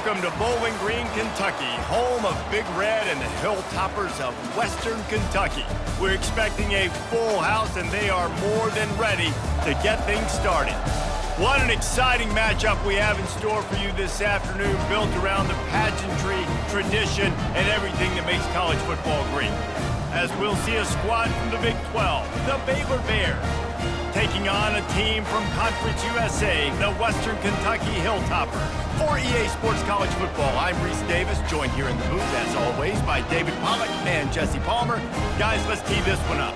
Welcome to Bowling Green, Kentucky, home of Big Red and the Hilltoppers of Western Kentucky. We're expecting a full house, and they are more than ready to get things started. What an exciting matchup we have in store for you this afternoon, built around the pageantry, tradition, and everything that makes college football great. As we'll see a squad from the Big 12, the Baylor Bears, taking on a team from Conference USA, the Western Kentucky Hilltoppers. For EA Sports College Football, I'm Reese Davis, joined here in the booth, as always, by David Pollack and Jesse Palmer. Guys, let's tee this one up.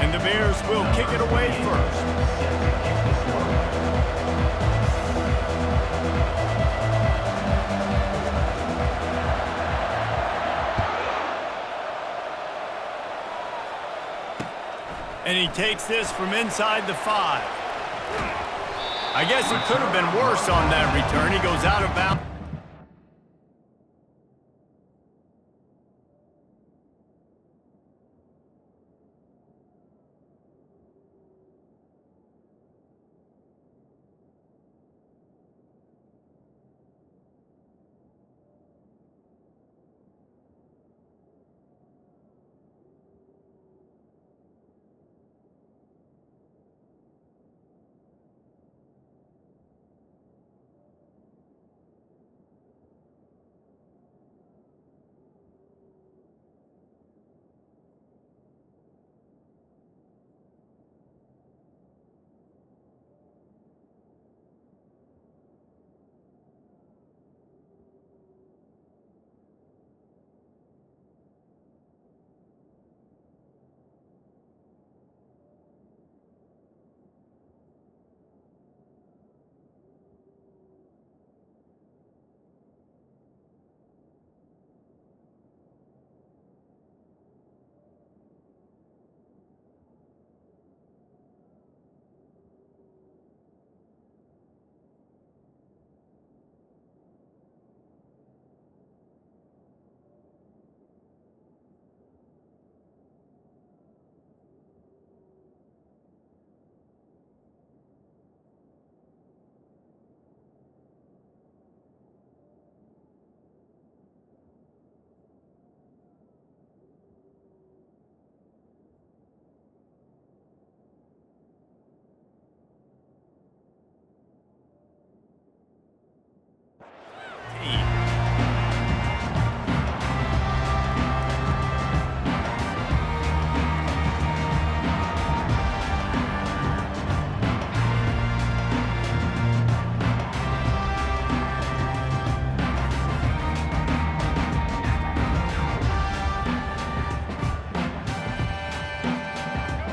And the Bears will kick it away first. And he takes this from inside the 5. I guess it could have been worse on that return. He goes out of bounds.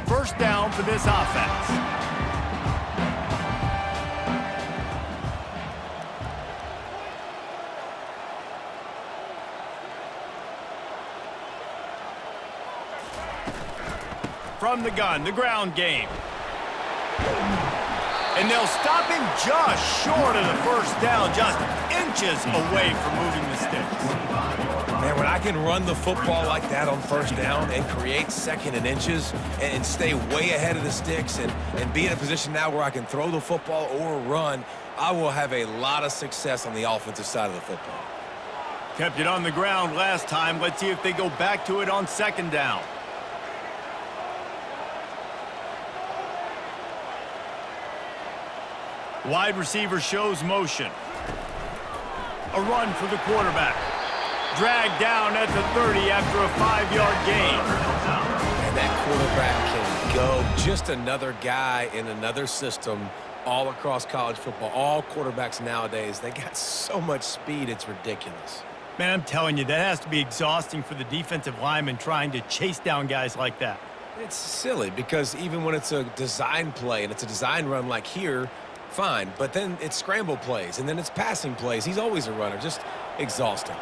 First down for this offense. From the gun, the ground game. And they'll stop him just short of the first down, just inches away from moving the sticks. Man, when I can run the football like that on first down and create second and inches and stay way ahead of the sticks and be in a position now where I can throw the football or run, I will have a lot of success on the offensive side of the football. Kept it on the ground last time. Let's see if they go back to it on second down. Wide receiver shows motion. A run for the quarterback. Dragged down at the 30 after a 5-yard gain. And that quarterback can go. Just another guy in another system all across college football. All quarterbacks nowadays, they got so much speed, it's ridiculous. Man, I'm telling you, that has to be exhausting for the defensive lineman trying to chase down guys like that. It's silly because even when it's a design play and it's a design run like here, fine. But then it's scramble plays and then it's passing plays. He's always a runner. Just exhausting.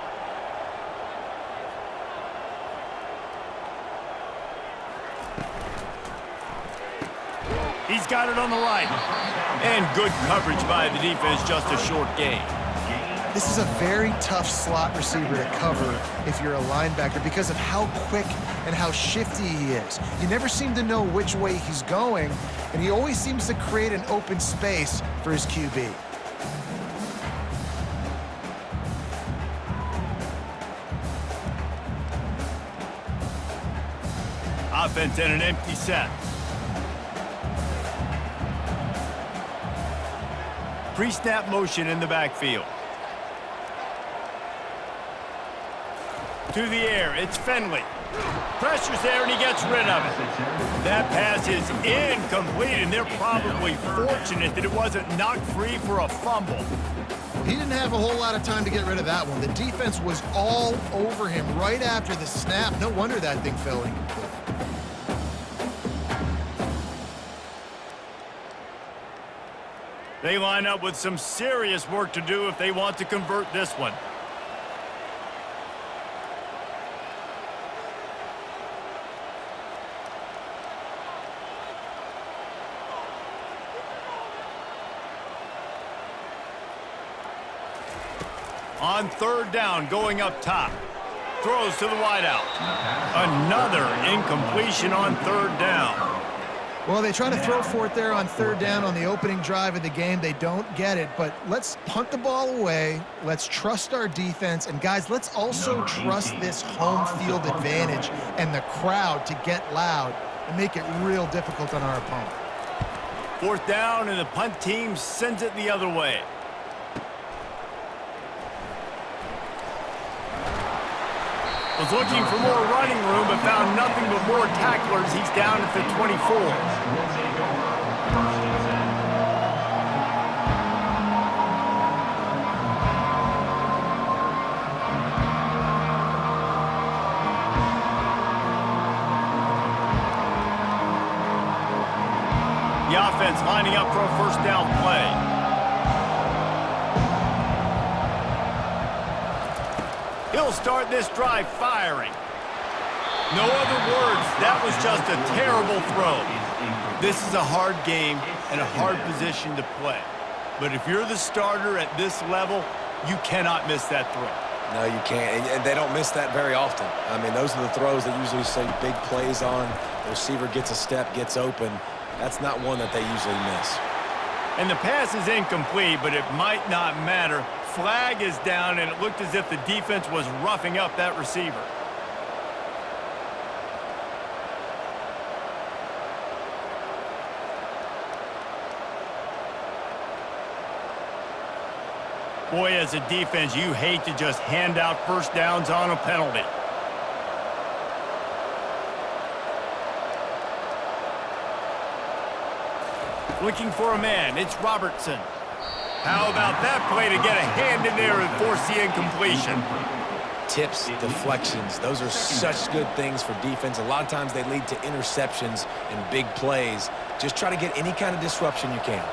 He's got it on the right. And good coverage by the defense, just a short gain. This is a very tough slot receiver to cover if you're a linebacker because of how quick and how shifty he is. You never seem to know which way he's going, and he always seems to create an open space for his QB. Offense in an empty set. Pre-snap motion in the backfield. To the air, it's Finley. Pressure's there, and he gets rid of it. That pass is incomplete, and they're probably fortunate that it wasn't knocked free for a fumble. He didn't have a whole lot of time to get rid of that one. The defense was all over him right after the snap. No wonder that thing fell incomplete. They line up with some serious work to do if they want to convert this one. On third down, going up top. Throws to the wideout. Another incompletion on third down. Well, they try to throw for it there on third down on the opening drive of the game. They don't get it, but let's punt the ball away. Let's trust our defense. And, guys, let's also trust this home field advantage and the crowd to get loud and make it real difficult on our opponent. Fourth down, and the punt team sends it the other way. Was looking for more running room, but found nothing but more tacklers. He's down at the 24. The offense lining up for a first down play. He'll start this drive firing. No other words. That was just a terrible throw. This is a hard game and a hard position to play. But if you're the starter at this level, you cannot miss that throw. No, you can't. And they don't miss that very often. I mean, those are the throws that usually say big plays on. The receiver gets a step, gets open. That's not one that they usually miss. And the pass is incomplete, but it might not matter. Flag is down, and it looked as if the defense was roughing up that receiver. Boy, as a defense, you hate to just hand out first downs on a penalty. Looking for a man, it's Robertson. How about that play to get a hand in there and force the incompletion? Tips, deflections, those are such good things for defense. A lot of times they lead to interceptions and big plays. Just try to get any kind of disruption you can.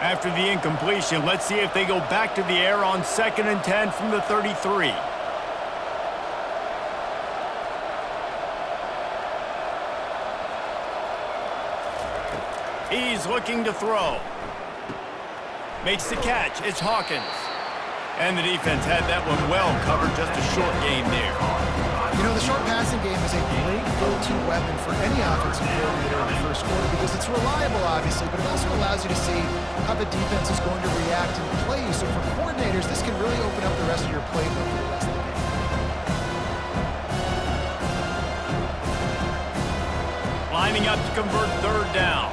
After the incompletion, let's see if they go back to the air on 2nd and 10 from the 33. He's looking to throw. Makes the catch. It's Hawkins. And the defense had that one well covered. Just a short game there. You know, the short passing game is a great go-to weapon for any offensive coordinator in the first quarter because it's reliable, obviously, but it also allows you to see how the defense is going to react and play. So for coordinators, this can really open up the rest of your playbook for the rest of the game. Lining up to convert third down.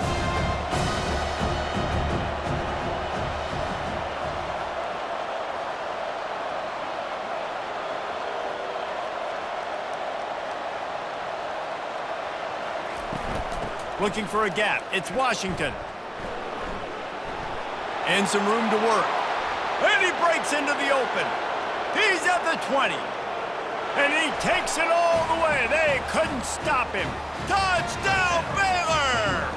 Looking for a gap. It's Washington. And some room to work. And he breaks into the open. He's at the 20. And he takes it all the way. They couldn't stop him. Touchdown, Baylor!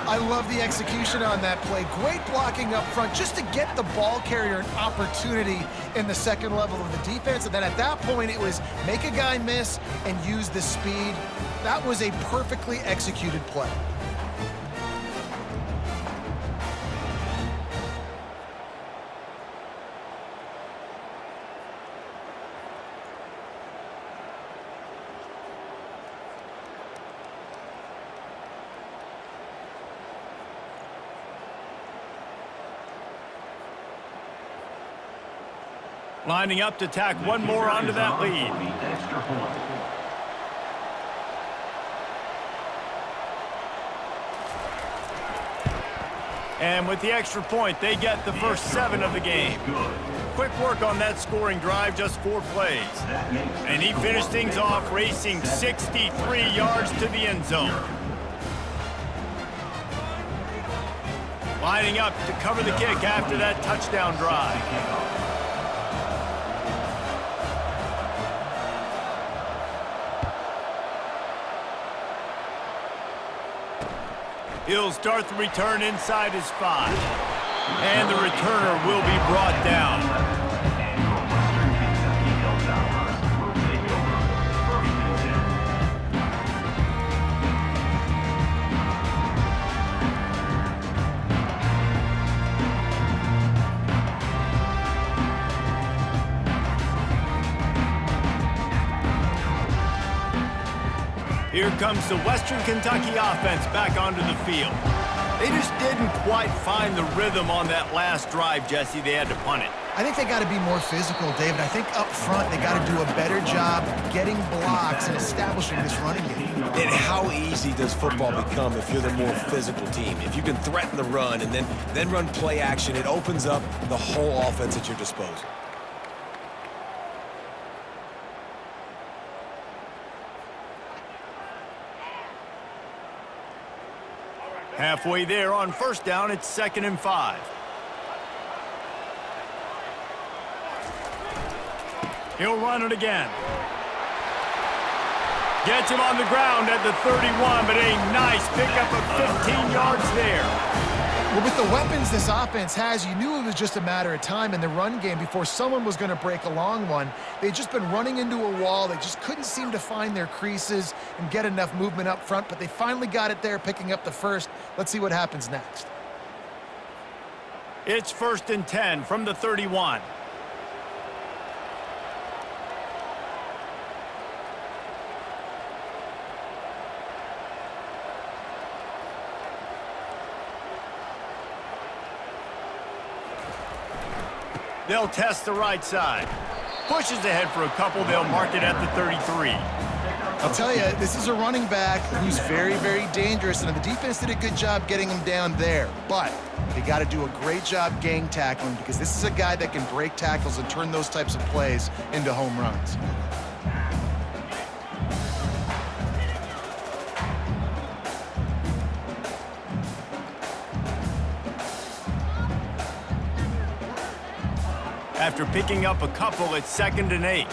I love the execution on that play. Great blocking up front just to get the ball carrier an opportunity in the second level of the defense. And then at that point, it was make a guy miss and use the speed. That was a perfectly executed play. Lining up to tack one more onto that lead. And with the extra point, they get the first 7 of the game. Quick work on that scoring drive, just 4 plays. And he finished things off racing 63 yards to the end zone. Lining up to cover the kick after that touchdown drive. He'll start the return inside his 5. And the returner will be brought down. Here comes the Western Kentucky offense back onto the field. They just didn't quite find the rhythm on that last drive, Jesse. They had to punt it. I think they got to be more physical, David. I think up front they got to do a better job getting blocks and establishing this running game. And how easy does football become if you're the more physical team? If you can threaten the run and then run play action, it opens up the whole offense at your disposal. Halfway there on first down, it's 2nd and 5. He'll run it again. Gets him on the ground at the 31, but a nice pickup of 15 yards there. Well, with the weapons this offense has, you knew it was just a matter of time in the run game before someone was going to break a long one. They'd just been running into a wall. They just couldn't seem to find their creases and get enough movement up front, but they finally got it there, picking up the first. Let's see what happens next. It's 1st and 10 from the 31. They'll test the right side. Pushes ahead for a couple. They'll mark it at the 33. I'll tell you, this is a running back who's very, very dangerous, and the defense did a good job getting him down there. But they got to do a great job gang tackling because this is a guy that can break tackles and turn those types of plays into home runs. After picking up a couple, it's 2nd and 8.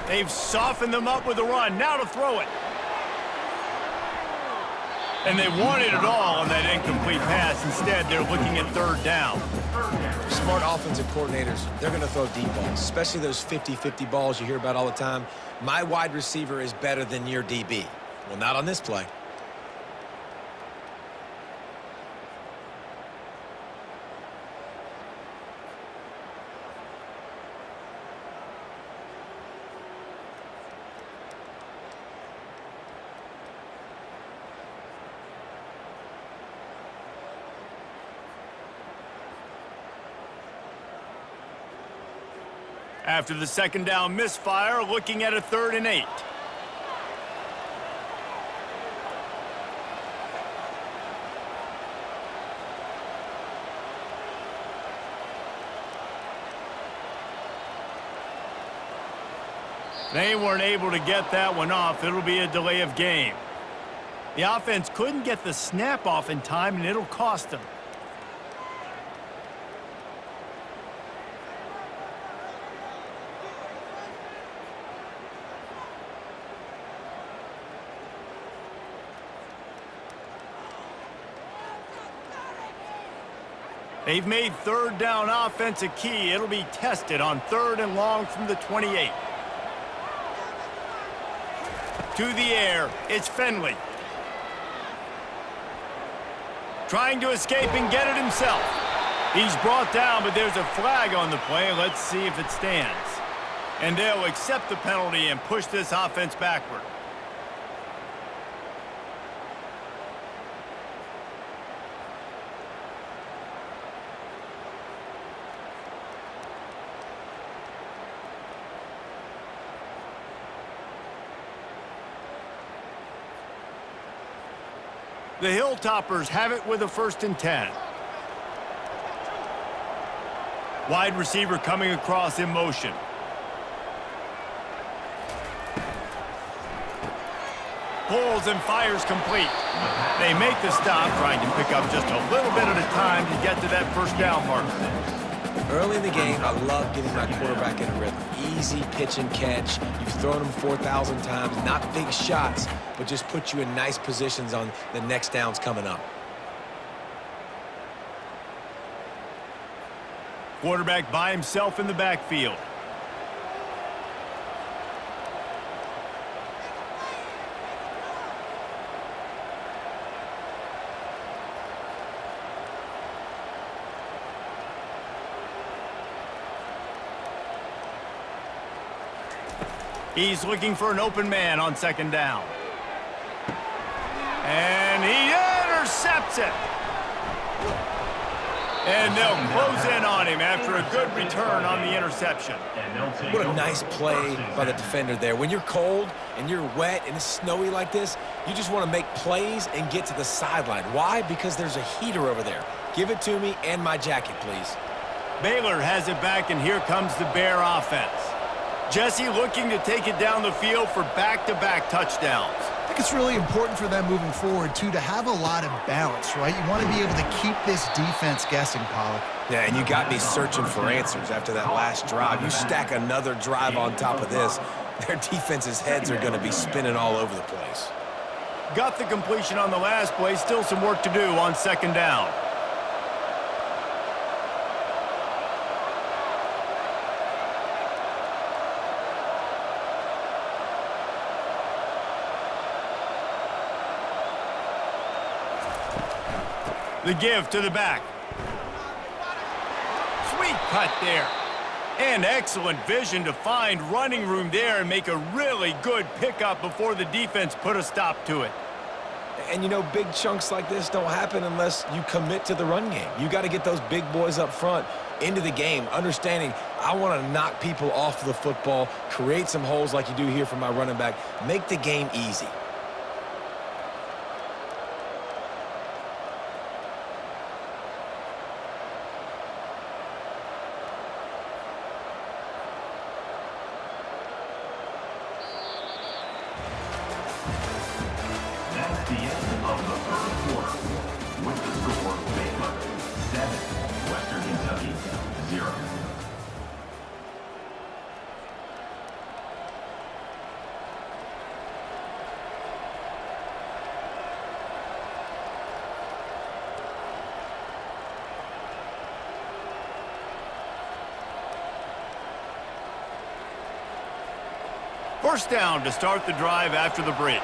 They've softened them up with a run. Now to throw it. And they wanted it all on that incomplete pass. Instead, they're looking at 3rd down. Smart offensive coordinators, they're going to throw deep balls, especially those 50-50 balls you hear about all the time. My wide receiver is better than your DB. Well, not on this play. After the 2nd down misfire, looking at a 3rd and 8. They weren't able to get that one off. It'll be a delay of game. The offense couldn't get the snap off in time, and it'll cost them. They've made 3rd down offense a key. It'll be tested on 3rd and long from the 28. To the air, it's Finley. Trying to escape and get it himself. He's brought down, but there's a flag on the play. Let's see if it stands. And they'll accept the penalty and push this offense backward. The Hilltoppers have it with a 1st and 10. Wide receiver coming across in motion. Pulls and fires complete. They make the stop, trying to pick up just a little bit at a time to get to that 1st down marker. Early in the game, I love getting my quarterback in a rhythm. Easy pitch and catch. You've thrown him 4,000 times. Not big shots, but just put you in nice positions on the next downs coming up. Quarterback by himself in the backfield. He's looking for an open man on 2nd down. And he intercepts it. And they'll close in on him after a good return on the interception. What a nice play by the defender there. When you're cold and you're wet and it's snowy like this, you just want to make plays and get to the sideline. Why? Because there's a heater over there. Give it to me and my jacket, please. Baylor has it back, and here comes the Bear offense. Jesse looking to take it down the field for back-to-back touchdowns. I think it's really important for them moving forward, too, to have a lot of balance, right? You want to be able to keep this defense guessing, Pollock. Yeah, and you got me searching for answers after that last drive. You stack another drive on top of this, their defense's heads are going to be spinning all over the place. Got the completion on the last play. Still some work to do on 2nd down. The give to the back. Sweet cut there. And excellent vision to find running room there and make a really good pickup before the defense put a stop to it. And, you know, big chunks like this don't happen unless you commit to the run game. You got to get those big boys up front into the game, understanding I want to knock people off the football, create some holes like you do here for my running back, make the game easy. That's the end of the 3rd quarter. With the score, Baylor 7, Western Kentucky 0. First down to start the drive after the break.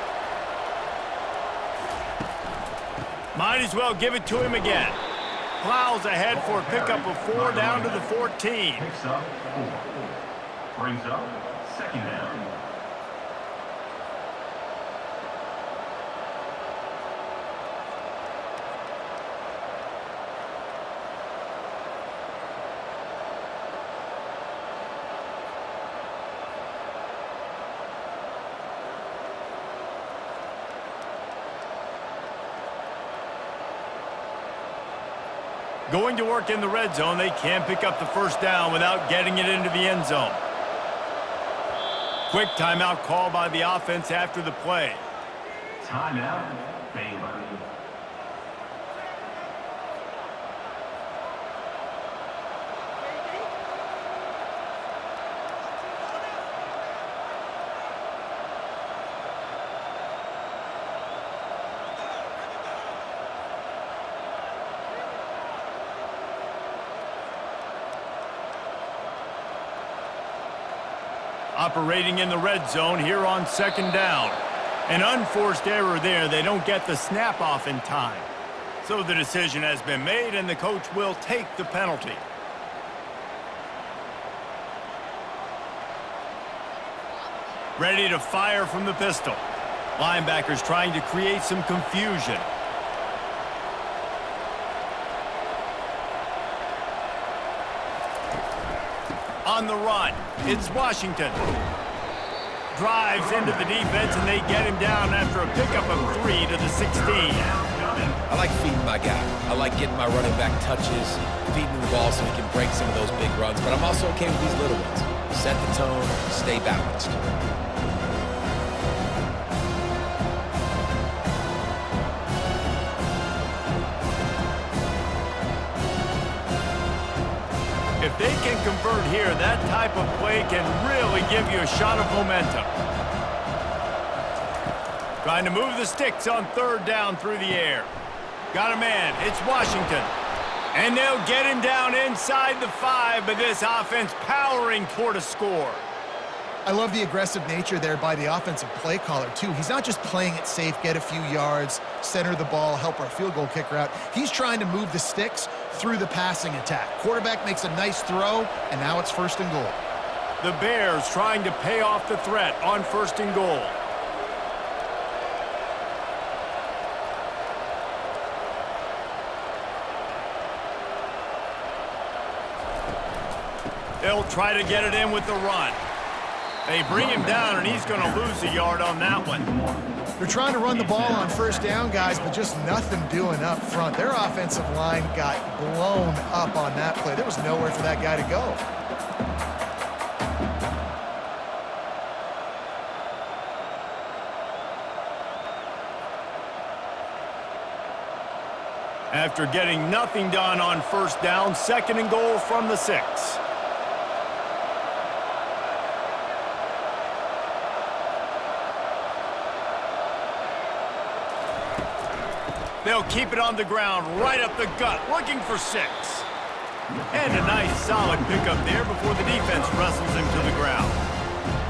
Might as well give it to him again. Plows ahead for a pickup of 4 down to the 14. Picks up 4. Brings up 2nd down. Going to work in the red zone, they can't pick up the 1st down without getting it into the end zone. Quick timeout call by the offense after the play. Timeout, Baylor. Operating in the red zone here on 2nd down. An unforced error there. They don't get the snap off in time. So the decision has been made, and the coach will take the penalty. Ready to fire from the pistol. Linebackers trying to create some confusion. On the run, it's Washington. Drives into the defense, and they get him down after a pickup of 3 to the 16. I like feeding my guy. I like getting my running back touches, feeding him the ball so he can break some of those big runs. But I'm also okay with these little ones. Set the tone, stay balanced. If they can convert here, that type of play can really give you a shot of momentum. Trying to move the sticks on third down through the air. Got a man. It's Washington. And they'll get him down inside the 5, but this offense powering toward a score. I love the aggressive nature there by the offensive play caller, too. He's not just playing it safe, get a few yards, center the ball, help our field goal kicker out. He's trying to move the sticks through the passing attack. Quarterback makes a nice throw, and now it's 1st and goal. The Bears trying to pay off the threat on 1st and goal. They'll try to get it in with the run. They bring him down, and he's going to lose a yard on that one. They're trying to run the ball on 1st down, guys, but just nothing doing up front. Their offensive line got blown up on that play. There was nowhere for that guy to go. After getting nothing done on 1st down, 2nd and goal from the 6. They'll keep it on the ground, right up the gut, looking for 6. And a nice solid pickup there before the defense wrestles him to the ground.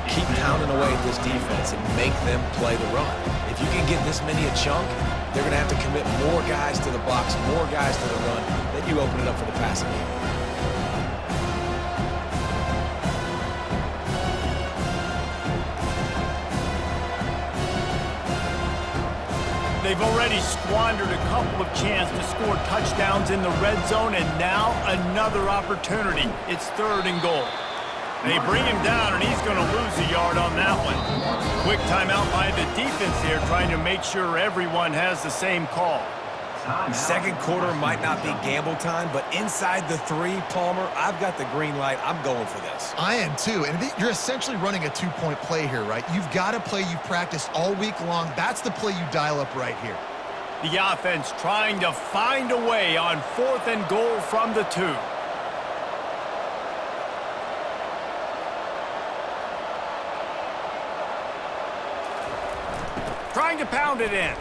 Keep pounding away at this defense and make them play the run. If you can get this many a chunk, they're going to have to commit more guys to the box, more guys to the run. Then you open it up for the passing game. They've already squandered a couple of chances to score touchdowns in the red zone, and now another opportunity. It's 3rd and goal. They bring him down, and he's going to lose a yard on that one. Quick timeout by the defense here, trying to make sure everyone has the same call. 2nd quarter might not be gamble time, but inside the 3, Palmer, I've got the green light. I'm going for this. I am too, and you're essentially running a 2-point play here, right? You've got a play you've practiced all week long. That's the play you dial up right here. The offense trying to find a way on 4th and goal from the 2. Trying to pound it in.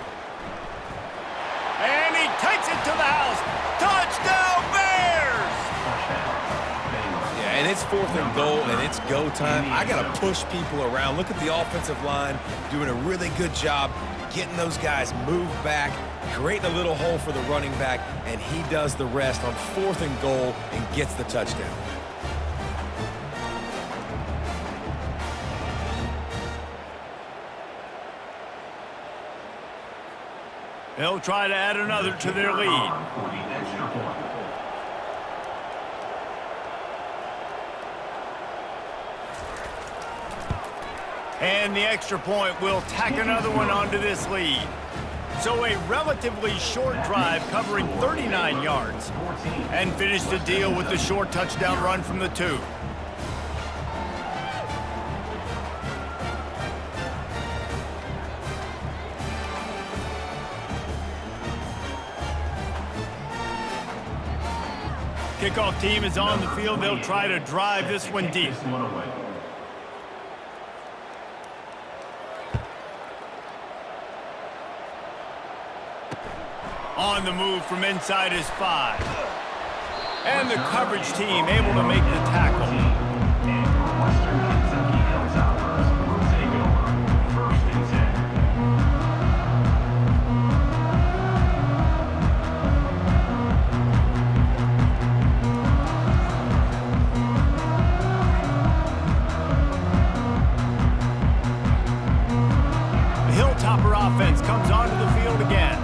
And he takes it to the house. Touchdown, Bears! Yeah, and it's 4th and goal, and it's go time. I got to push people around. Look at the offensive line doing a really good job getting those guys moved back, creating a little hole for the running back, and he does the rest on 4th and goal and gets the touchdown. They'll try to add another to their lead. And the extra point will tack another one onto this lead. So a relatively short drive covering 39 yards. And finish the deal with the short touchdown run from the 2. Kickoff team is on the field. They'll try to drive this one deep. On the move from inside his 5. And the coverage team able to make the tackle. Western Kentucky Hilltoppers will take over 1st and 10. Hilltopper offense comes onto the field again.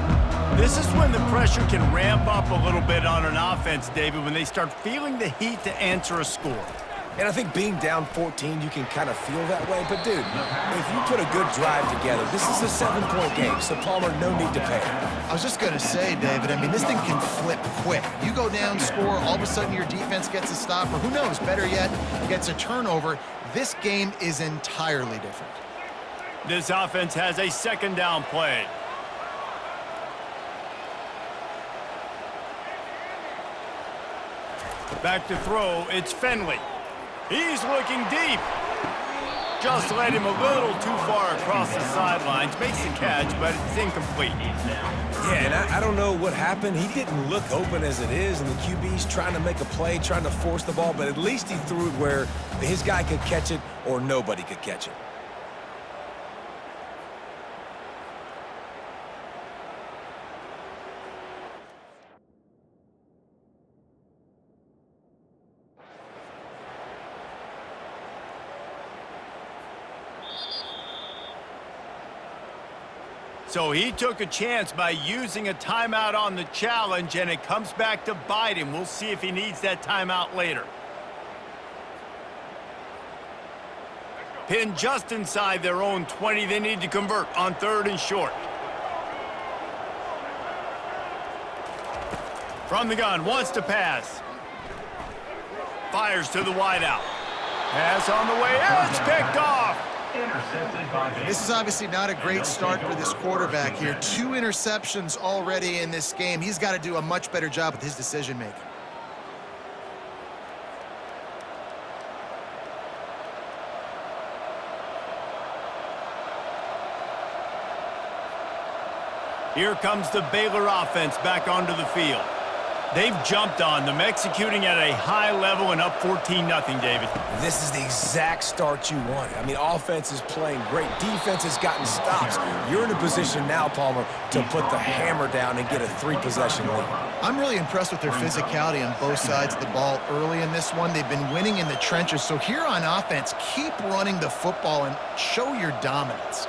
This is when the pressure can ramp up a little bit on an offense, David, when they start feeling the heat to answer a score. And I think being down 14, you can kind of feel that way. But, dude, if you put a good drive together, this is a 7-point game, so Palmer, no need to panic. I was just going to say, David, I mean, this thing can flip quick. You go down, score, all of a sudden your defense gets a stop, or who knows, better yet, gets a turnover. This game is entirely different. This offense has a second down play. Back to throw, it's Finley. He's looking deep. Just led him a little too far across the sidelines. Makes the catch, but it's incomplete. Yeah, and I don't know what happened. He didn't look open as it is, and the QB's trying to make a play, trying to force the ball, but at least he threw it where his guy could catch it or nobody could catch it. So he took a chance by using a timeout on the challenge, and it comes back to bite him. We'll see if he needs that timeout later. Pinned just inside their own 20. They need to convert on 3rd and short. From the gun, wants to pass. Fires to the wideout. Pass on the way, and it's picked off. This is obviously not a great start for this quarterback here. 2 interceptions already in this game. He's got to do a much better job with his decision-making. Here comes the Baylor offense back onto the field. They've jumped on them, executing at a high level and up 14-0, David. This is the exact start you wanted. I mean, offense is playing great. Defense has gotten stops. You're in a position now, Palmer, to put the hammer down and get a 3-possession lead. I'm really impressed with their physicality on both sides of the ball early in this one. They've been winning in the trenches. So here on offense, keep running the football and show your dominance.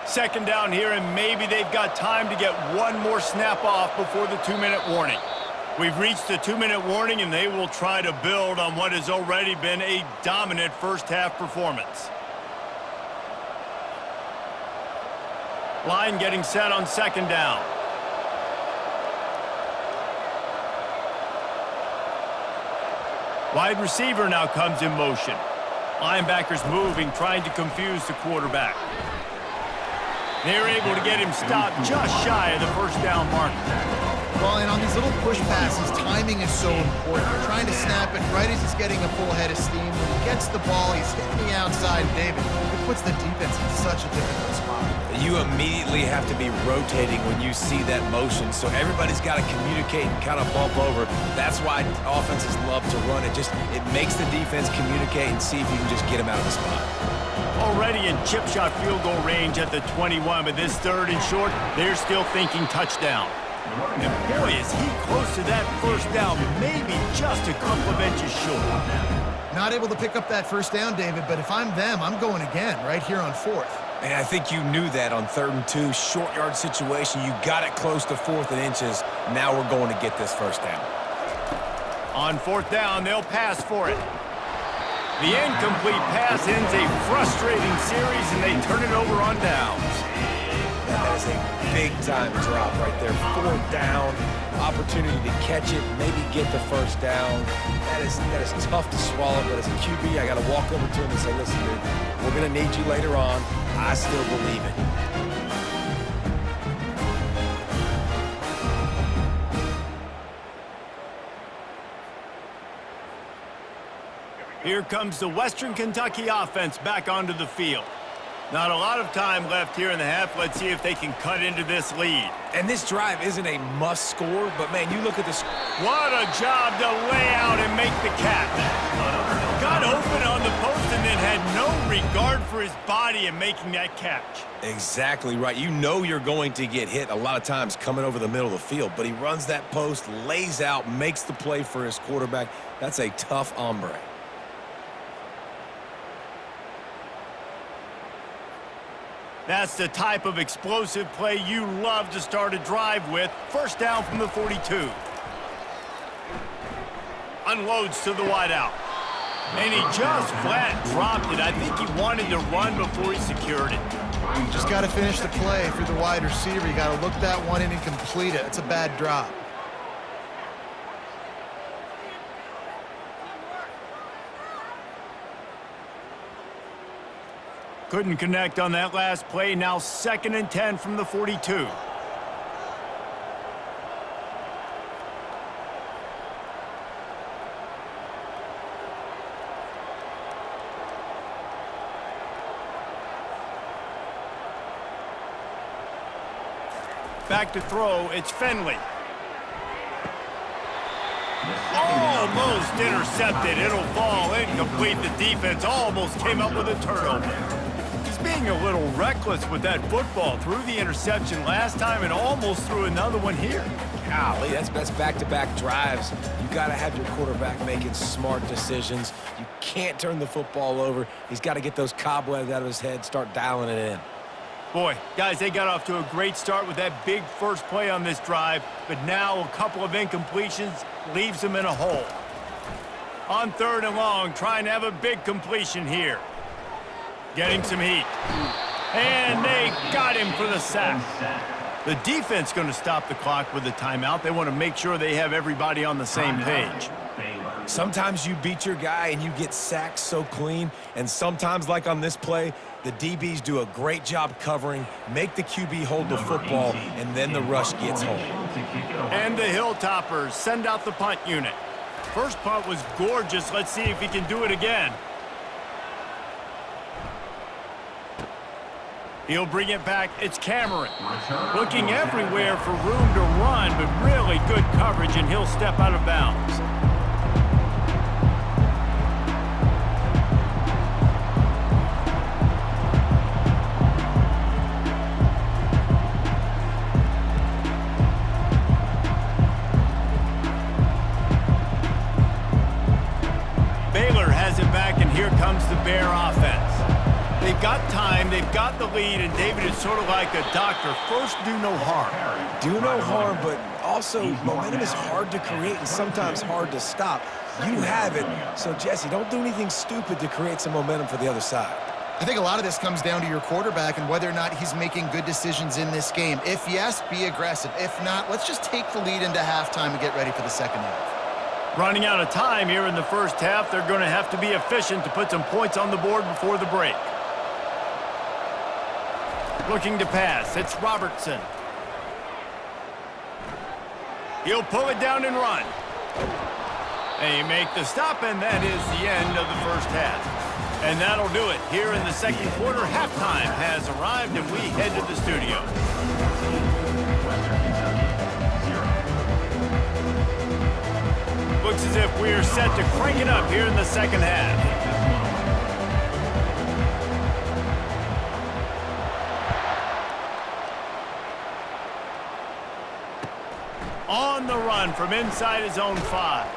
Second down here, and maybe they've got time to get one more snap off before the 2-minute warning. We've reached the 2-minute warning, and they will try to build on what has already been a dominant first-half performance. Line getting set on second down. Wide receiver now comes in motion. Linebackers moving, trying to confuse the quarterback. They're able to get him stopped just shy of the first down mark. Well, and on these little push passes, timing is so important. You're trying to snap it right as he's getting a full head of steam. When he gets the ball, he's hitting the outside. David, it puts the defense in such a difficult spot. You immediately have to be rotating when you see that motion, so everybody's got to communicate and kind of bump over. That's why offenses love to run it. It makes the defense communicate and see if you can just get him out of the spot. Already in chip shot field goal range at the 21, but this 3rd and short, they're still thinking touchdown. And boy, is he close to that first down, maybe just a couple of inches short. Not able to pick up that first down, David, but if I'm them, I'm going again right here on 4th. And I think you knew that on 3rd and 2, short yard situation. You got it close to 4th and inches. Now we're going to get this first down. On 4th down, they'll pass for it. The incomplete pass ends a frustrating series, and they turn it over on downs. That is a big-time drop right there. 4th down, opportunity to catch it, maybe get the first down. That is tough to swallow, but as a QB, I got to walk over to him and say, listen, dude, we're going to need you later on. I still believe it. Here comes the Western Kentucky offense back onto the field. Not a lot of time left here in the half. Let's see if they can cut into this lead. And this drive isn't a must score, but, man, you look at this. What a job to lay out and make the catch. Got open on the post and then had no regard for his body in making that catch. Exactly right. You know you're going to get hit a lot of times coming over the middle of the field, but he runs that post, lays out, makes the play for his quarterback. That's a tough hombre. That's the type of explosive play you love to start a drive with. First down from the 42. Unloads to the wideout. And he just flat dropped it. I think he wanted to run before he secured it. Just got to finish the play through the wide receiver. You got to look that one in and complete it. It's a bad drop. Couldn't connect on that last play. Now 2nd and 10 from the 42. Back to throw, it's Finley. Almost intercepted. It'll fall incomplete. The defense almost came up with a turnover. He's being a little reckless with that football. Threw the interception last time and almost threw another one here. Golly, that's back-to-back drives. You got to have your quarterback making smart decisions. You can't turn the football over. He's got to get those cobwebs out of his head, start dialing it in. Boy, guys, they got off to a great start with that big first play on this drive, but now a couple of incompletions leaves them in a hole. On 3rd and long, trying to have a big completion here. Getting some heat. And they got him for the sack. The defense going to stop the clock with a timeout. They want to make sure they have everybody on the same page. Sometimes you beat your guy and you get sacked so clean, and sometimes, like on this play, the DBs do a great job covering, make the QB hold the football, and then the rush gets home. And the Hilltoppers send out the punt unit. First punt was gorgeous. Let's see if he can do it again. He'll bring it back. It's Cameron. Looking everywhere for room to run, but really good coverage, and he'll step out of bounds. Baylor has it back, and here comes the Bear offense. They've got time, they've got the lead, and David is sort of like a doctor. First, do no harm. Do no harm, but also momentum is hard to create and sometimes hard to stop. You have it, so Jesse, don't do anything stupid to create some momentum for the other side. I think a lot of this comes down to your quarterback and whether or not he's making good decisions in this game. If yes, be aggressive. If not, let's just take the lead into halftime and get ready for the second half. Running out of time here in the first half, they're going to have to be efficient to put some points on the board before the break. Looking to pass, it's Robertson. He'll pull it down and run. They make the stop, and that is the end of the first half. And that'll do it. Here in the second quarter, halftime has arrived, and we head to the studio. Looks as if we are set to crank it up here in the second half. On the run from inside his own 5.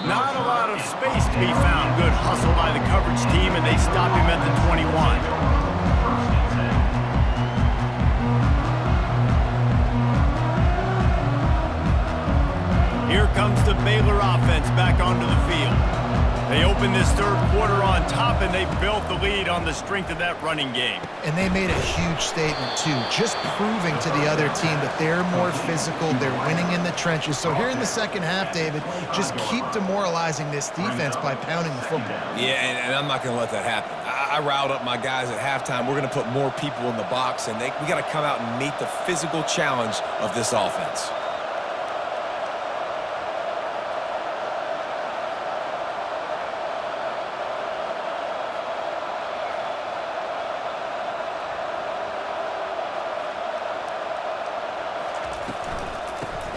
Not a lot of space to be found. Good hustle by the coverage team, and they stop him at the 21. Here comes the Baylor offense back onto the field. They open this third quarter on top, and they built the lead on the strength of that running game. And they made a huge statement, too, just proving to the other team that they're more physical, they're winning in the trenches. So here in the second half, David, just keep demoralizing this defense by pounding the football. Yeah, and I'm not going to let that happen. I riled up my guys at halftime. We're going to put more people in the box, and we got to come out and meet the physical challenge of this offense.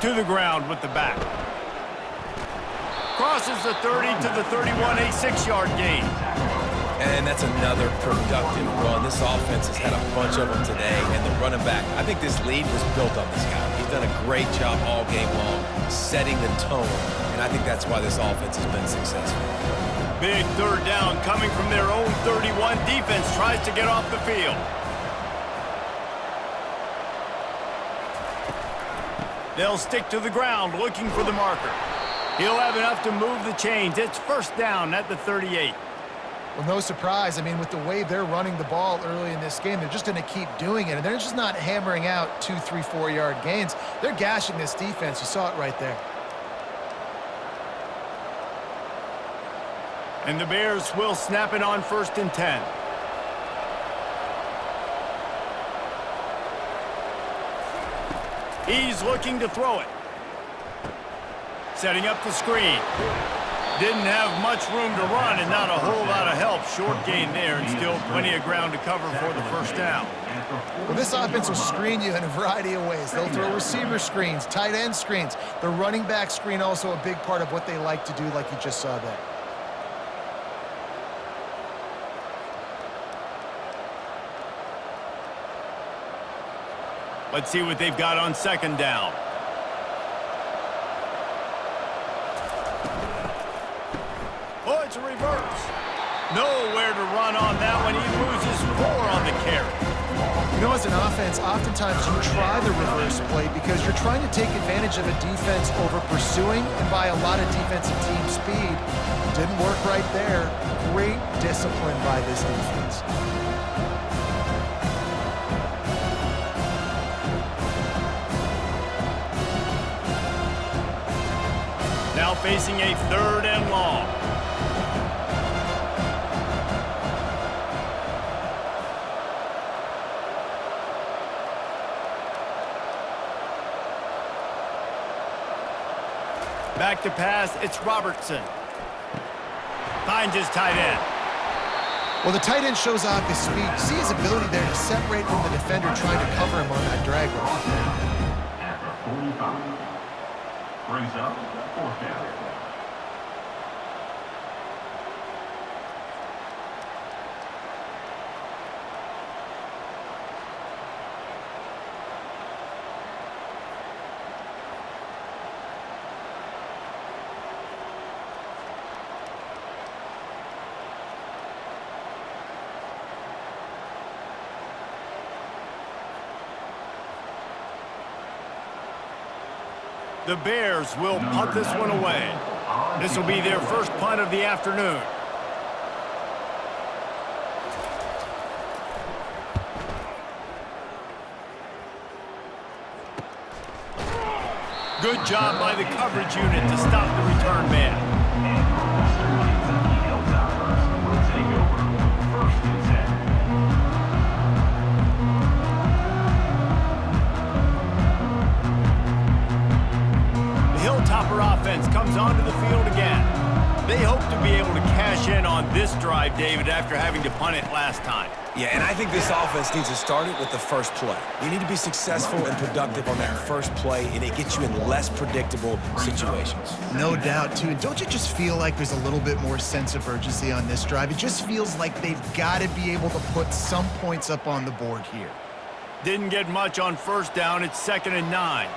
To the ground with the back. Crosses the 30 to the 31, a 6-yard gain. And that's another productive run. This offense has had a bunch of them today, and the running back, I think this lead was built on this guy. He's done a great job all game long, setting the tone, and I think that's why this offense has been successful. Big third down coming from their own 31. Defense tries to get off the field. They'll stick to the ground looking for the marker. He'll have enough to move the chains. It's first down at the 38. Well, no surprise. I mean, with the way they're running the ball early in this game, they're just going to keep doing it. And they're just not hammering out 2, 3, 4-yard gains. They're gashing this defense. You saw it right there. And the Bears will snap it on 1st and 10. He's looking to throw it. Setting up the screen. Didn't have much room to run and not a whole lot of help. Short gain there and still plenty of ground to cover for the first down. Well, this offense will screen you in a variety of ways. They'll throw receiver screens, tight end screens. The running back screen also a big part of what they like to do, like you just saw there. Let's see what they've got on 2nd down. Oh, it's a reverse. Nowhere to run on that one. He loses 4 on the carry. You know, as an offense, oftentimes you try the reverse play because you're trying to take advantage of a defense over pursuing and by a lot of defensive team speed. Didn't work right there. Great discipline by this defense. Now facing a 3rd and long. Back to pass, it's Robertson. Finds his tight end. Well, the tight end shows off his speed. You see his ability there to separate from the defender trying to cover him on that drag route. At the 45. Brings up 4th down. The Bears will punt this one away. This will be their first punt of the afternoon. Good job by the coverage unit to stop the return man. Offense comes onto the field again. They hope to be able to cash in on this drive, David, after having to punt it last time. Yeah, and I think this offense needs to start it with the first play. You need to be successful and productive on that first play, and it gets you in less predictable situations. No doubt, too. And don't you just feel like there's a little bit more sense of urgency on this drive? It just feels like they've got to be able to put some points up on the board here. Didn't get much on 1st down. It's 2nd and 9.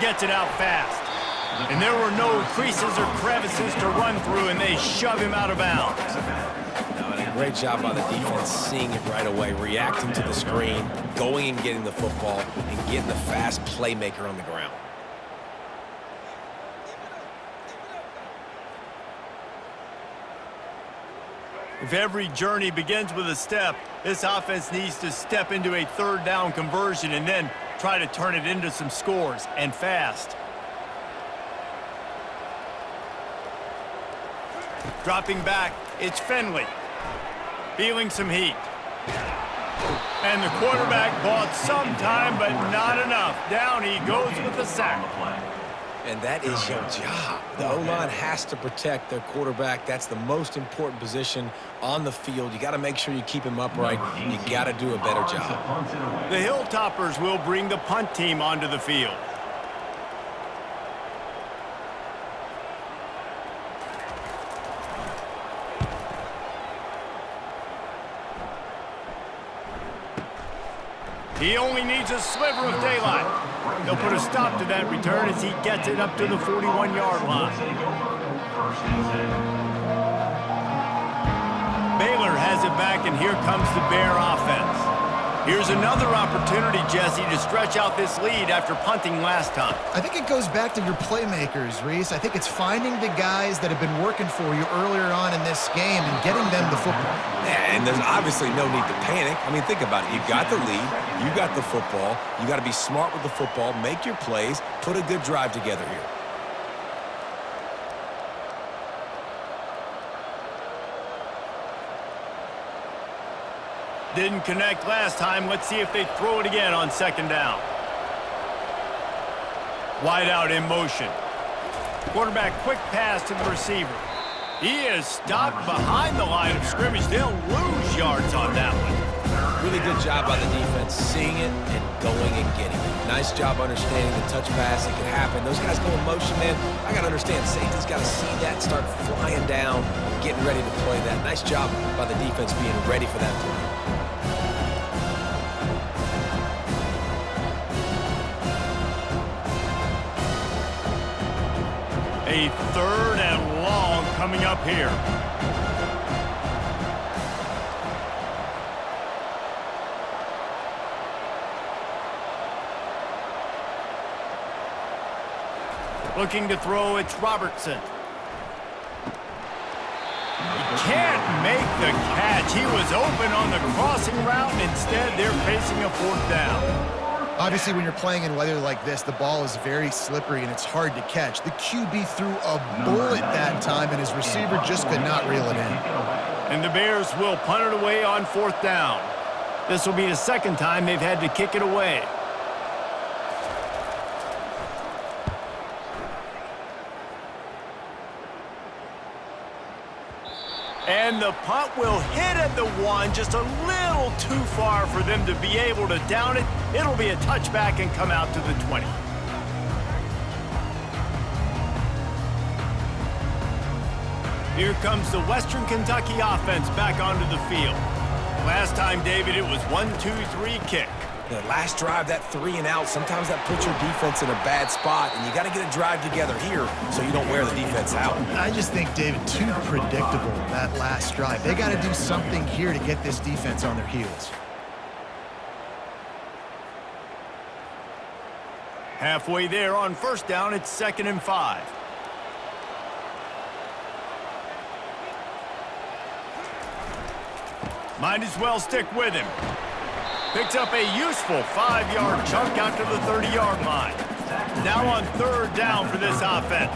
Gets it out fast. And there were no creases or crevices to run through, and they shove him out of bounds. No, and a great job by the defense seeing it right away, reacting to the screen, going and getting the football, and getting the fast playmaker on the ground. If every journey begins with a step, this offense needs to step into a 3rd down conversion and then try to turn it into some scores, and fast. Dropping back, it's Finley. Feeling some heat. And the quarterback bought some time, but not enough. Down he goes with the sack. And that is your job. The O-line has to protect their quarterback. That's the most important position on the field. You got to make sure you keep him upright. You got to do a better job. The Hilltoppers will bring the punt team onto the field. He only needs a sliver of daylight. They'll put a stop to that return as he gets it up to the 41-yard line. Baylor has it back, and here comes the Bear offense. Here's another opportunity, Jesse, to stretch out this lead after punting last time. I think it goes back to your playmakers, Reese. I think it's finding the guys that have been working for you earlier on in this game and getting them the football. Yeah, and there's obviously no need to panic. I mean, think about it. You got the lead. You got the football. You got to be smart with the football, make your plays, put a good drive together here. Didn't connect last time. Let's see if they throw it again on second down. Wide out in motion. Quarterback quick pass to the receiver. He is stopped behind the line of scrimmage. They'll lose yards on that one. Really good job by the defense, seeing it and going and getting it. Nice job understanding the touch pass. It can happen. Those guys go in motion, man. I got to understand, safety's got to see that, start flying down, getting ready to play that. Nice job by the defense being ready for that play. A third and long coming up here. Looking to throw, it's Robertson. He can't make the catch. He was open on the crossing route, and instead they're facing a fourth down. Obviously, when you're playing in weather like this, the ball is very slippery and it's hard to catch. The QB threw a bullet that time, and his receiver just could not reel it in. And the Bears will punt it away on fourth down. This will be the second time they've had to kick it away. And the punt will hit at the one, just a little too far for them to be able to down it. It'll be a touchback and come out to the 20. Here comes the Western Kentucky offense back onto the field. Last time, David, it was 1-2-3 kick. The last drive, that 3 and out, sometimes that puts your defense in a bad spot, and you got to get a drive together here so you don't wear the defense out. I just think, David, too predictable, that last drive. They got to do something here to get this defense on their heels. Halfway there on first down, it's 2nd and 5. Might as well stick with him. Picks up a useful 5-yard chunk out to the 30-yard line. Now on third down for this offense.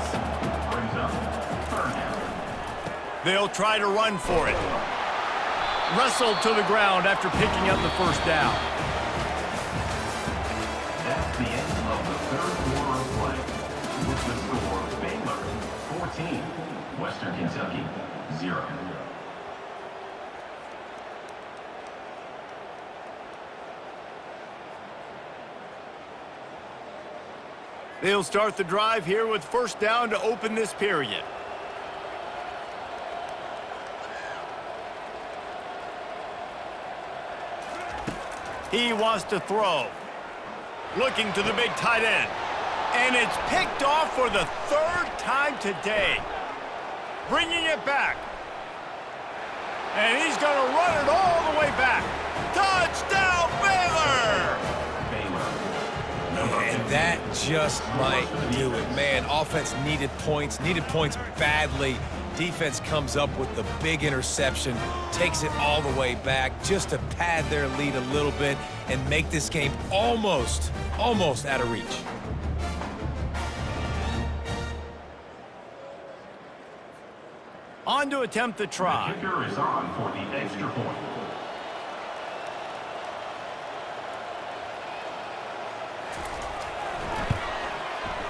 They'll try to run for it. Wrestled to the ground after picking up the first down. That's the end of the third quarter of play. With the score, Baylor 14, Western Kentucky 0. They'll start the drive here with first down to open this period. He wants to throw. Looking to the big tight end. And it's picked off for the third time today. Bringing it back. And he's going to run it all the way back. Touchdown, Baylor! And that just might do it. Man, offense needed points badly. Defense comes up with the big interception, takes it all the way back just to pad their lead a little bit and make this game almost out of reach. On to attempt the try. The kicker is on for the extra point.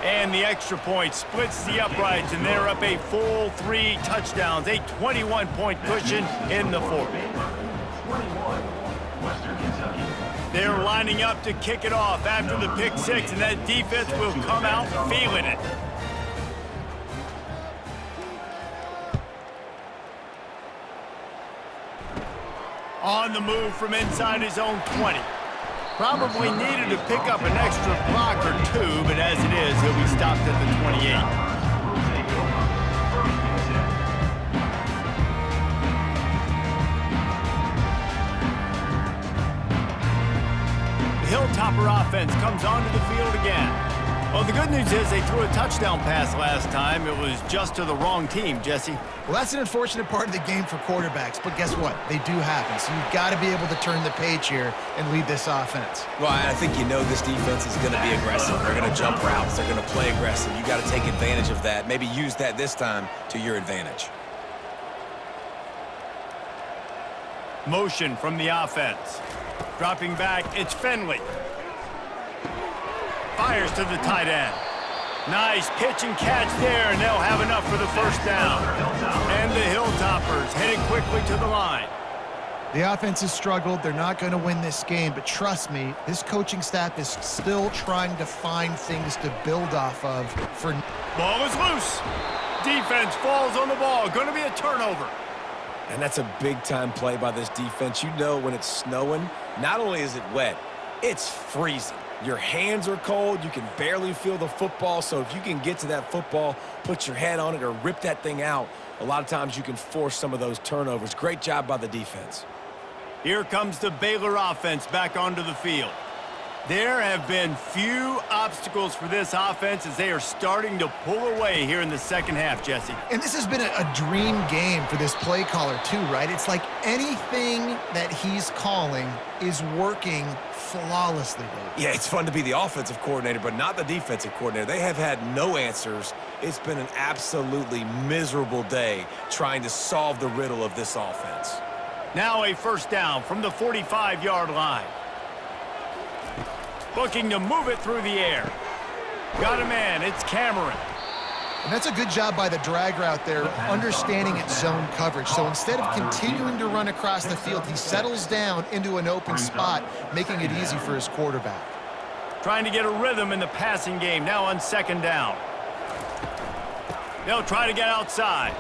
And the extra point splits the uprights, and they're up a full 3 touchdowns, a 21-point cushion in the fourth. 21, Western Kentucky. They're lining up to kick it off after the pick 6, and that defense will come out feeling it. On the move from inside his own 20. Probably needed to pick up an extra block or 2, but as it is, he'll be stopped at the 28. Hilltopper offense comes onto the field again. Well, the good news is they threw a touchdown pass last time. It was just to the wrong team, Jesse. Well, that's an unfortunate part of the game for quarterbacks, but guess what? They do happen, so you've got to be able to turn the page here and lead this offense. Well, I think you know this defense is going to be aggressive. They're going to jump routes. They're going to play aggressive. You got to take advantage of that. Maybe use that this time to your advantage. Motion from the offense. Dropping back, it's Finley. Fires to the tight end. Nice pitch and catch there, and they'll have enough for the first down. And the Hilltoppers headed quickly to the line. The offense has struggled. They're not going to win this game, but trust me, this coaching staff is still trying to find things to build off of for... Ball is loose. Defense falls on the ball. Going to be a turnover. And that's a big-time play by this defense. You know when it's snowing, not only is it wet, it's freezing. Your hands are cold. You can barely feel the football. So if you can get to that football, put your head on it, or rip that thing out, a lot of times you can force some of those turnovers. Great job by the defense. Here comes the Baylor offense back onto the field. There have been few obstacles for this offense as they are starting to pull away here in the second half, Jesse. And this has been a dream game for this play caller too, right? It's like anything that he's calling is working flawlessly, Dave. Yeah, it's fun to be the offensive coordinator, but not the defensive coordinator. They have had no answers. It's been an absolutely miserable day trying to solve the riddle of this offense. Now a first down from the 45-yard line. Looking to move it through the air. Got a man, it's Cameron. And that's a good job by the drag route there, understanding its zone coverage. So instead of continuing to run across the field, he settles down into an open spot, making it easy for his quarterback. Trying to get a rhythm in the passing game, now on second down. They'll try to get outside.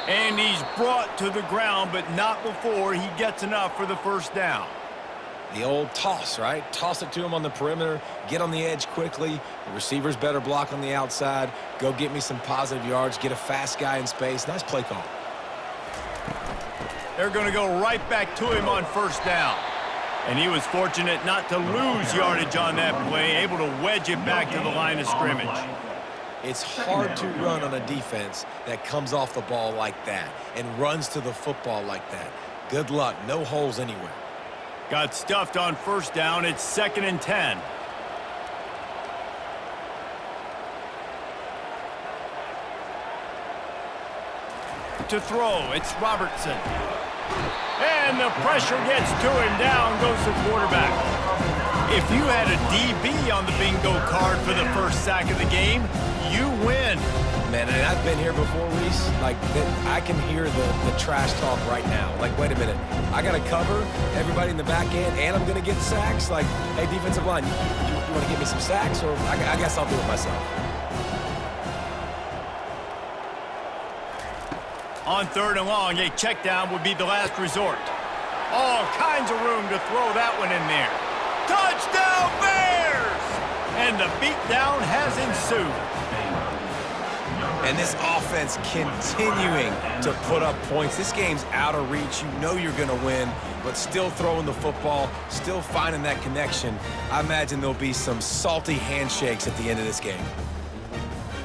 And he's brought to the ground, but not before he gets enough for the first down. The old toss, right? Toss it to him on the perimeter, get on the edge quickly. The receivers better block on the outside. Go get me some positive yards, get a fast guy in space. Nice play call. They're going to go right back to him on first down. And he was fortunate not to lose yardage on that play, able to wedge it back to the line of scrimmage. It's hard to run on a defense that comes off the ball like that and runs to the football like that. Good luck. No holes anywhere. Got stuffed on first down. It's 2nd and 10. To throw, it's Robertson. And the pressure gets to him. Down goes the quarterback. If you had a DB on the bingo card for the first sack of the game, you win. Man, and I've been here before, Reese. Like, I can hear the trash talk right now. Like, wait a minute. I got to cover everybody in the back end, and I'm going to get sacks? Like, hey, defensive line, you want to give me some sacks? Or I guess I'll do it myself. On 3rd and long, a check down would be the last resort. All kinds of room to throw that one in there. Touchdown, Bears! And the beatdown has ensued. And this offense continuing to put up points. This game's out of reach. You know you're going to win, but still throwing the football, still finding that connection. I imagine there'll be some salty handshakes at the end of this game.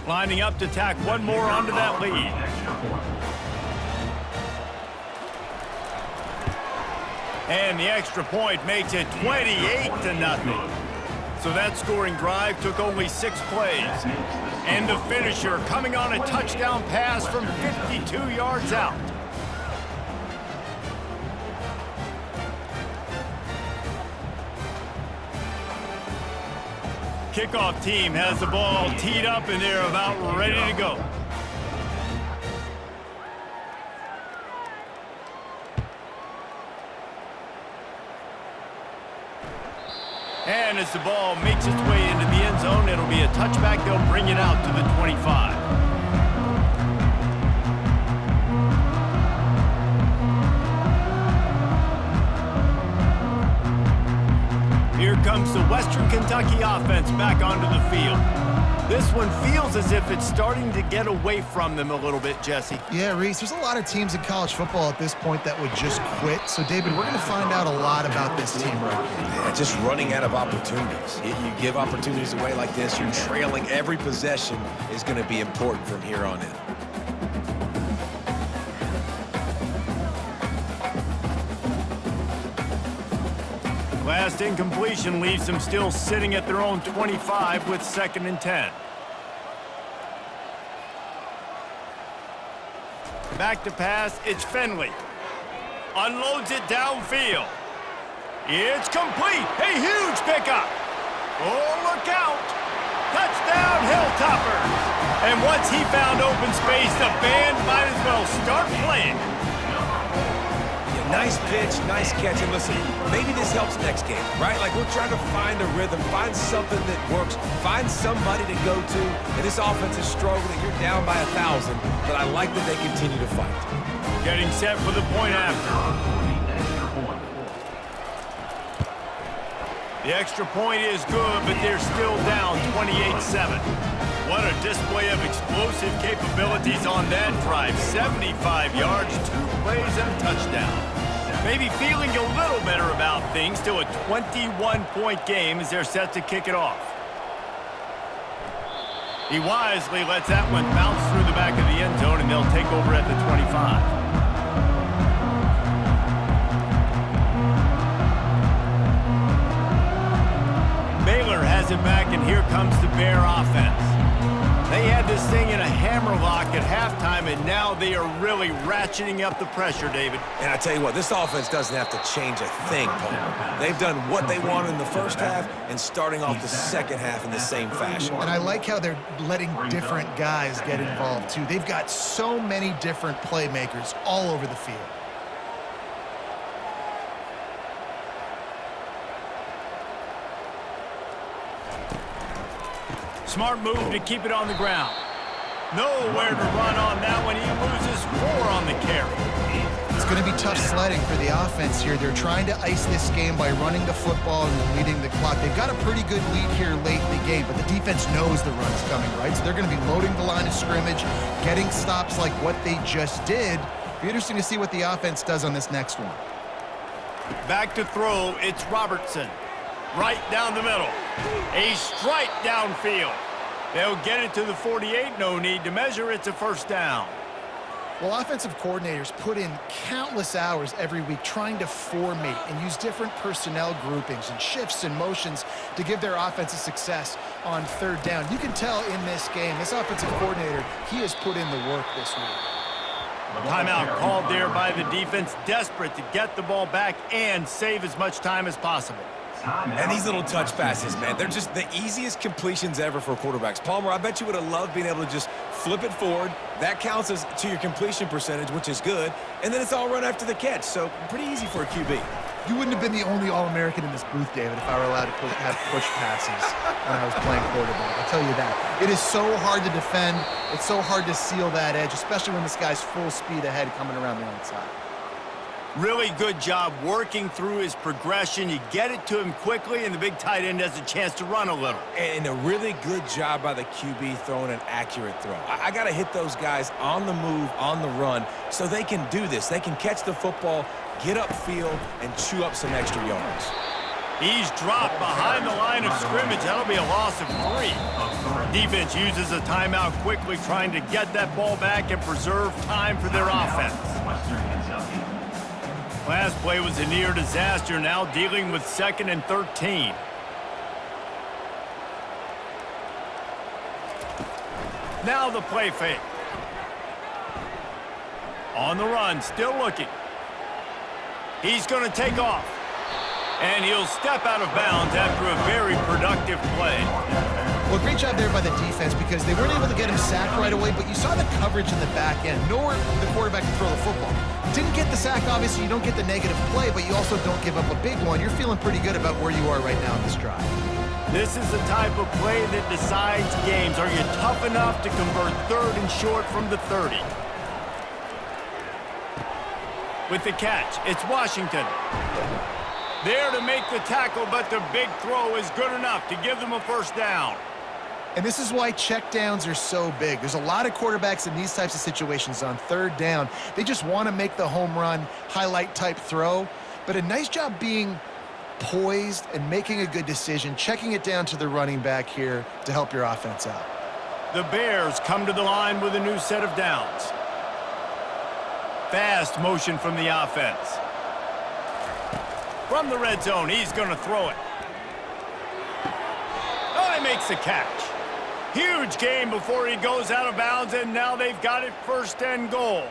Lining up to tack one more onto that lead. And the extra point makes it 28-0. So that scoring drive took only 6 plays. And the finisher coming on a touchdown pass from 52 yards out. Kickoff team has the ball teed up and they're about ready to go. And as the ball makes its way into the end zone, it'll be a touchback. They'll bring it out to the 25. Here comes the Western Kentucky offense back onto the field. This one feels as if it's starting to get away from them a little bit, Jesse. Yeah, Reese, there's a lot of teams in college football at this point that would just quit. So, David, we're going to find out a lot about this team right here. Yeah, just running out of opportunities. You give opportunities away like this, you're trailing. Every possession is going to be important from here on in. Last incompletion leaves them still sitting at their own 25 with 2nd and 10. Back to pass, it's Finley. Unloads it downfield. It's complete. A huge pickup. Oh, look out. Touchdown, Hilltoppers. And once he found open space, the band might as well start playing. Nice pitch, nice catch, and listen, maybe this helps next game, right? Like, we're trying to find a rhythm, find something that works, find somebody to go to, and this offense is struggling. You're down by 1,000, but I like that they continue to fight. Getting set for the point after. The extra point is good, but they're still down 28-7. What a display of explosive capabilities on that drive. 75 yards, 2 plays, and a touchdown. Maybe feeling a little better about things. Still a 21-point game as they're set to kick it off. He wisely lets that one bounce through the back of the end zone, and they'll take over at the 25. Baylor has it back, and here comes the Bear offense. They had this thing in a hammerlock at halftime, and now they are really ratcheting up the pressure, David. And I tell you what, this offense doesn't have to change a thing, Paul. They've done what they wanted in the first half and starting off the second half in the same fashion. And I like how they're letting different guys get involved, too. They've got so many different playmakers all over the field. Smart move to keep it on the ground. Nowhere to run on that one. He loses 4 on the carry. It's going to be tough sledding for the offense here. They're trying to ice this game by running the football and leading the clock. They've got a pretty good lead here late in the game, but the defense knows the run's coming, right? So they're going to be loading the line of scrimmage, getting stops like what they just did. Be interesting to see what the offense does on this next one. Back to throw, it's Robertson. Right down the middle. A strike downfield. They'll get it to the 48. No need to measure. It's a first down. Well, offensive coordinators put in countless hours every week trying to formate and use different personnel groupings and shifts and motions to give their offense a success on 3rd down. You can tell in this game, this offensive coordinator, he has put in the work this week. Timeout called there by the defense, desperate to get the ball back and save as much time as possible. And these little touch passes, man, they're just the easiest completions ever for quarterbacks. Palmer, I bet you would have loved being able to just flip it forward. That counts as to your completion percentage, which is good. And then it's all run after the catch, so pretty easy for a QB. You wouldn't have been the only All-American in this booth, David, if I were allowed to have push passes when I was playing quarterback. I'll tell you that. It is so hard to defend. It's so hard to seal that edge, especially when this guy's full speed ahead coming around the outside. Really good job working through his progression. You get it to him quickly, and the big tight end has a chance to run a little. And a really good job by the QB throwing an accurate throw. I got to hit those guys on the move, on the run, so they can do this. They can catch the football, get upfield, and chew up some extra yards. He's dropped behind the line of scrimmage. That'll be a loss of 3. Defense uses a timeout quickly, trying to get that ball back and preserve time for their offense. Last play was a near disaster, now dealing with 2nd and 13. Now the play fake. On the run, still looking. He's going to take off. And he'll step out of bounds after a very productive play. Well, great job there by the defense because they weren't able to get him sacked right away, but you saw the coverage in the back end. Nowhere for the quarterback to throw the football. Didn't get the sack, obviously. You don't get the negative play, but you also don't give up a big one. You're feeling pretty good about where you are right now in this drive. This is the type of play that decides games. Are you tough enough to convert 3rd and short from the 30? With the catch, it's Washington. There to make the tackle, but the big throw is good enough to give them a first down. And this is why checkdowns are so big. There's a lot of quarterbacks in these types of situations on third down. They just want to make the home run, highlight type throw. But a nice job being poised and making a good decision, checking it down to the running back here to help your offense out. The Bears come to the line with a new set of downs. Fast motion from the offense. From the red zone, he's going to throw it. Oh, he makes the catch. Huge gain before he goes out of bounds, and now they've got it 1st and goal.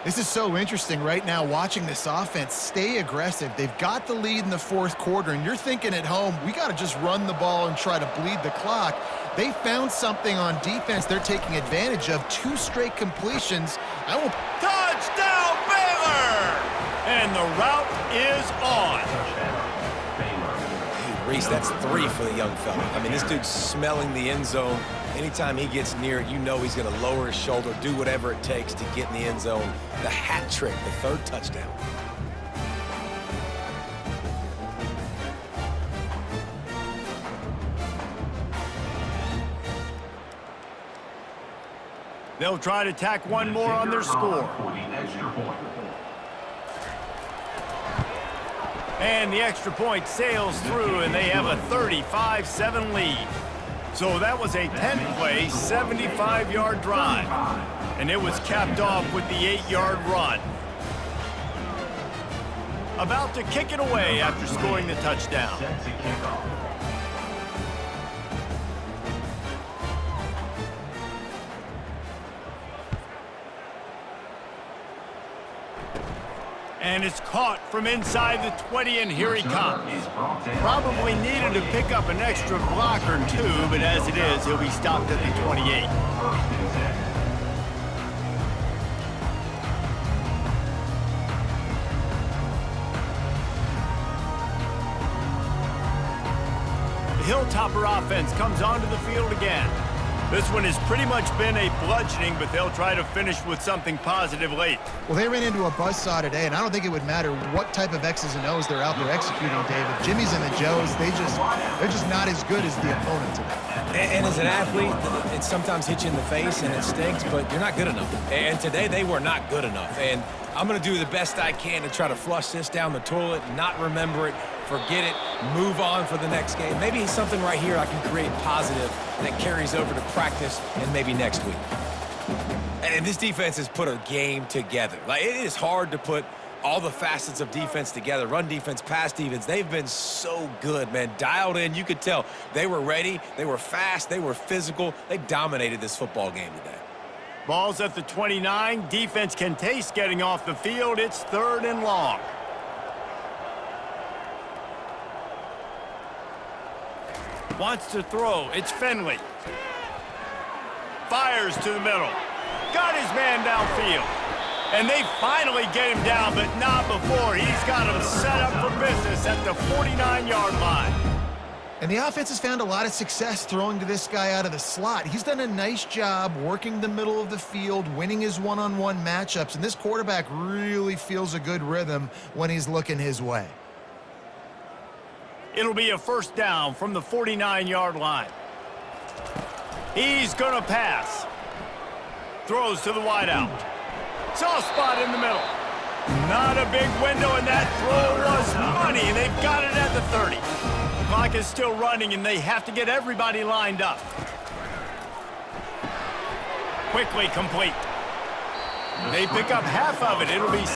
This is so interesting right now, watching this offense stay aggressive. They've got the lead in the 4th quarter, and you're thinking at home, we got to just run the ball and try to bleed the clock. They found something on defense they're taking advantage of. 2 straight completions. Touchdown, Baylor! And the route is on. Hey, Reese, that's 3 for the young fella. I mean, this dude's smelling the end zone. Anytime he gets near it, you know he's going to lower his shoulder, do whatever it takes to get in the end zone. The hat trick, the 3rd touchdown. They'll try to tack one more on their score. And the extra point sails through, and they have a 35-7 lead. So that was a 10-play, 75-yard drive. And it was capped off with the 8-yard run. About to kick it away after scoring the touchdown. And it's caught from inside the 20, and here he comes. Probably needed to pick up an extra block or 2, but as it is, he'll be stopped at the 28. The Hilltopper offense comes onto the field again. This one has pretty much been a bludgeoning, but they'll try to finish with something positive late. Well, they ran into a buzzsaw today, and I don't think it would matter what type of X's and O's they're out there executing, David. Jimmy's and the Joes, they're just not as good as the opponent today. And as an athlete, it sometimes hits you in the face and it stinks, but you're not good enough. And today they were not good enough. And I'm going to do the best I can to try to flush this down the toilet, not remember it, forget it, move on for the next game. Maybe something right here I can create positive that carries over to practice and maybe next week. And this defense has put a game together. Like, it is hard to put all the facets of defense together. Run defense, pass defense. They've been so good, man. Dialed in. You could tell they were ready. They were fast. They were physical. They dominated this football game today. Ball's at the 29. Defense can taste getting off the field. It's 3rd and long. Wants to throw. It's Finley. Fires to the middle. Got his man downfield. And they finally get him down, but not before. He's got him set up for business at the 49-yard line. And the offense has found a lot of success throwing to this guy out of the slot. He's done a nice job working the middle of the field, winning his one-on-one matchups, and this quarterback really feels a good rhythm when he's looking his way. It'll be a 1st down from the 49-yard line. He's going to pass. Throws to the wideout. Soft spot in the middle. Not a big window, and that throw was money, and they've got it at the 30. The clock is still running, and they have to get everybody lined up. Quickly complete. They pick up half of it. It'll be